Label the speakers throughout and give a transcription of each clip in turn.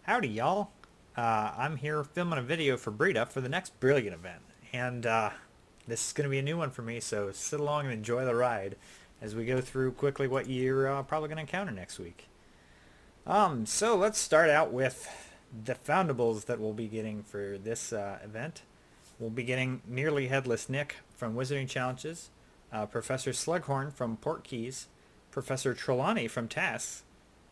Speaker 1: Howdy, y'all. I'm here filming a video for Brita for the next Brilliant event. And this is going to be a new one for me, so sit along and enjoy the ride as we go through quickly what you're probably going to encounter next week. So let's start out with the Foundables that we'll be getting for this event. We'll be getting Nearly Headless Nick from Wizarding Challenges, Professor Slughorn from Portkeys, Professor Trelawney from Tasks,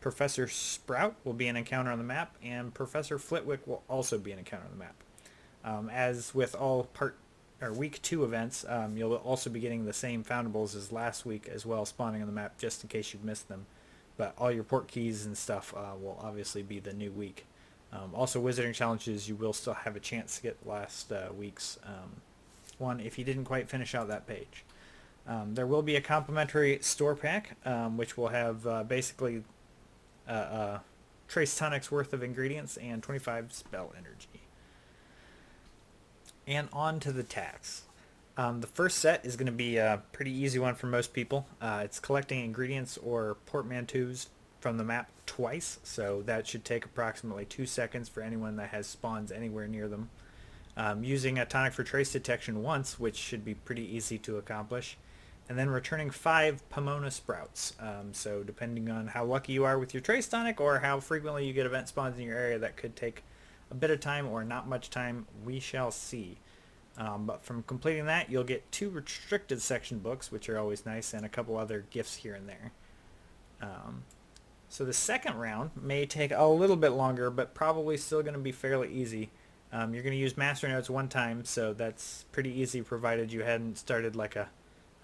Speaker 1: Professor Sprout will be an encounter on the map, and Professor Flitwick will also be an encounter on the map. As with all week 2 events, you'll also be getting the same Foundables as last week as well, spawning on the map just in case you've missed them. But all your port keys and stuff will obviously be the new week. Also, Wizarding Challenges, you will still have a chance to get last week's one if you didn't quite finish out that page. There will be a complimentary store pack, which will have basically trace tonics worth of ingredients and 25 spell energy. And on to the tasks. The first set is going to be a pretty easy one for most people. It's collecting ingredients or portmanteaus from the map twice, so that should take approximately 2 seconds for anyone that has spawns anywhere near them. Using a tonic for trace detection once, which should be pretty easy to accomplish. And then returning 5 Pomona Sprouts. So depending on how lucky you are with your trace tonic or how frequently you get event spawns in your area, that could take a bit of time or not much time. We shall see. But from completing that, you'll get 2 restricted section books, which are always nice, and a couple other gifts here and there. So the second round may take a little bit longer, but probably still going to be fairly easy. You're going to use Master Notes one time, so that's pretty easy provided you hadn't started like a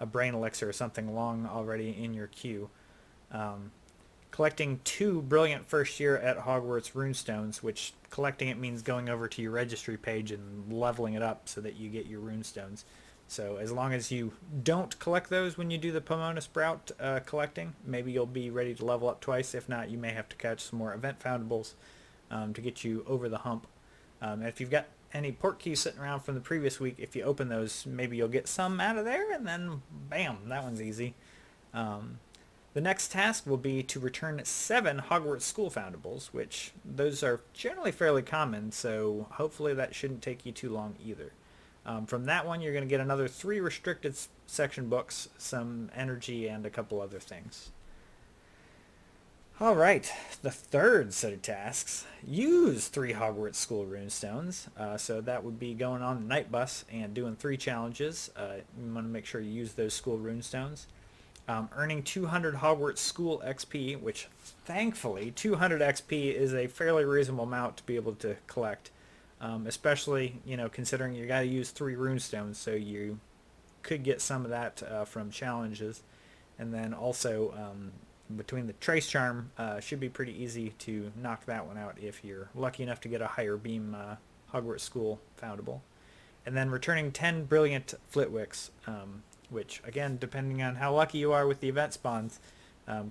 Speaker 1: brain elixir or something long already in your queue. Collecting 2 brilliant first year at Hogwarts runestones, which collecting it means going over to your registry page and leveling it up so that you get your runestones. So as long as you don't collect those when you do the Pomona Sprout collecting, maybe you'll be ready to level up twice. If not, you may have to catch some more event foundables to get you over the hump. And if you've got any port keys sitting around from the previous week, if you open those, maybe you'll get some out of there, and then bam, that one's easy. The next task will be to return 7 Hogwarts School Foundables, which those are generally fairly common, so hopefully that shouldn't take you too long either. From that one, you're going to get another 3 restricted section books, some energy, and a couple other things. Alright, the third set of tasks. Use 3 Hogwarts School Runestones. So that would be going on the night bus and doing 3 challenges. You want to make sure you use those school runestones. Earning 200 Hogwarts School XP, which thankfully 200 XP is a fairly reasonable amount to be able to collect. Especially, considering you got to use 3 runestones, so you could get some of that from challenges. And then also between the Trace Charm, should be pretty easy to knock that one out if you're lucky enough to get a higher beam Hogwarts School Foundable. And then returning 10 Brilliant Flitwicks, which again, depending on how lucky you are with the event spawns,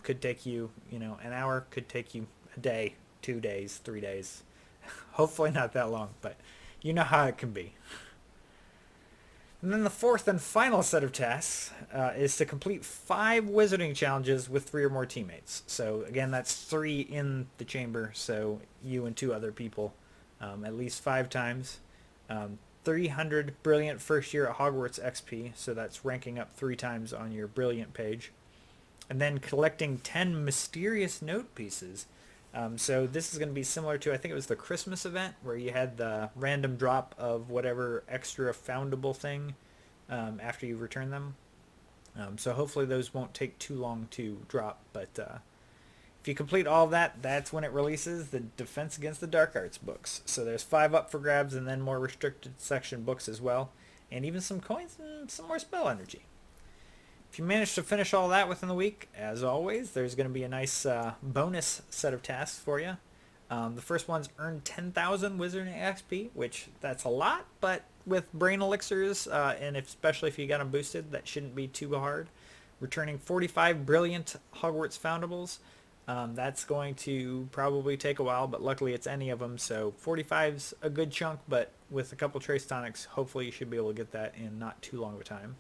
Speaker 1: could take you, an hour, could take you a day, 2 days, 3 days. Hopefully not that long, but you know how it can be. And then the fourth and final set of tasks is to complete 5 wizarding challenges with 3 or more teammates. So again, that's 3 in the chamber, so you and 2 other people, at least 5 times. 300 brilliant first year at Hogwarts XP, so that's ranking up 3 times on your brilliant page. And then collecting 10 mysterious note pieces. So this is going to be similar to, I think it was the Christmas event, where you had the random drop of whatever extra foundable thing after you return them. So hopefully those won't take too long to drop, but if you complete all of that, that's when it releases the Defense Against the Dark Arts books. So there's 5 up for grabs, and then more restricted section books as well, and even some coins and some more spell energy. If you manage to finish all that within the week, as always, there's going to be a nice bonus set of tasks for you. The first one's earn 10,000 Wizarding XP, which that's a lot, but with Brain Elixirs, and especially if you got them boosted, that shouldn't be too hard. Returning 45 Brilliant Hogwarts Foundables. That's going to probably take a while, but luckily it's any of them, so 45's a good chunk, but with a couple Trace Tonics, hopefully you should be able to get that in not too long of a time.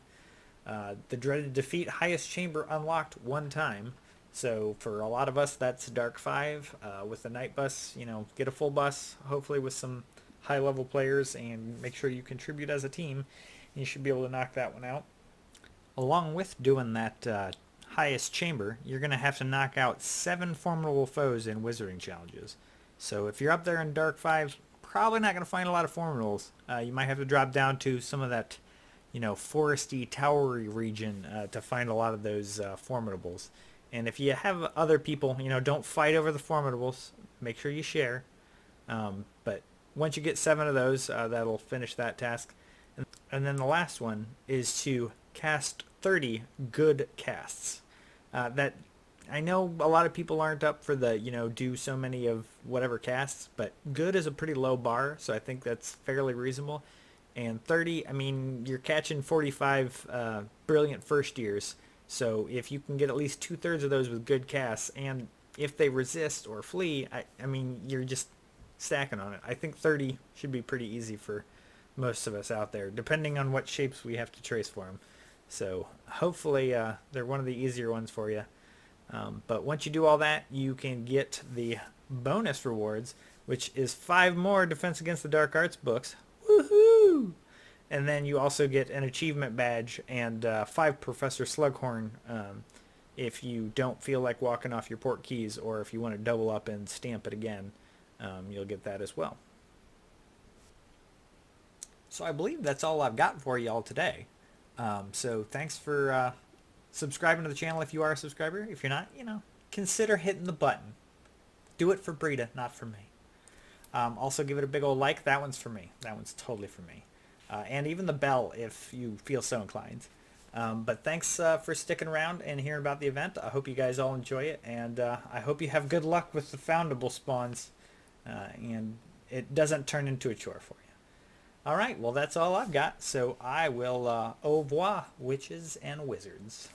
Speaker 1: The dreaded defeat highest chamber unlocked 1 time. So for a lot of us, that's Dark 5. With the Night Bus, get a full bus, hopefully with some high-level players, and make sure you contribute as a team. You should be able to knock that one out. Along with doing that highest chamber, you're going to have to knock out 7 formidable foes in Wizarding challenges. So if you're up there in Dark 5, probably not going to find a lot of formidables. You might have to drop down to some of that, foresty, towery region to find a lot of those formidables. And if you have other people, don't fight over the formidables. Make sure you share. But once you get 7 of those, that'll finish that task. And then the last one is to cast 30 good casts. That I know a lot of people aren't up for the, do so many of whatever casts, but good is a pretty low bar, so I think that's fairly reasonable. And 30, I mean, you're catching 45 brilliant first years, so if you can get at least 2/3 of those with good casts, and if they resist or flee, I mean, you're just stacking on it. I think 30 should be pretty easy for most of us out there, depending on what shapes we have to trace for them. So hopefully they're one of the easier ones for you. But once you do all that, you can get the bonus rewards, which is 5 more Defense Against the Dark Arts books. Woohoo! And then you also get an achievement badge and 5 Professor Slughorn if you don't feel like walking off your port keys, or if you want to double up and stamp it again, you'll get that as well. So I believe that's all I've got for y'all today. So thanks for subscribing to the channel if you are a subscriber. If you're not, consider hitting the button. Do it for Brita, not for me. Also give it a big old like. That one's for me. That one's totally for me. And even the bell if you feel so inclined. But thanks for sticking around and hearing about the event. I hope you guys all enjoy it, and I hope you have good luck with the foundable spawns and it doesn't turn into a chore for you. Alright, well that's all I've got, so I will au revoir, witches and wizards.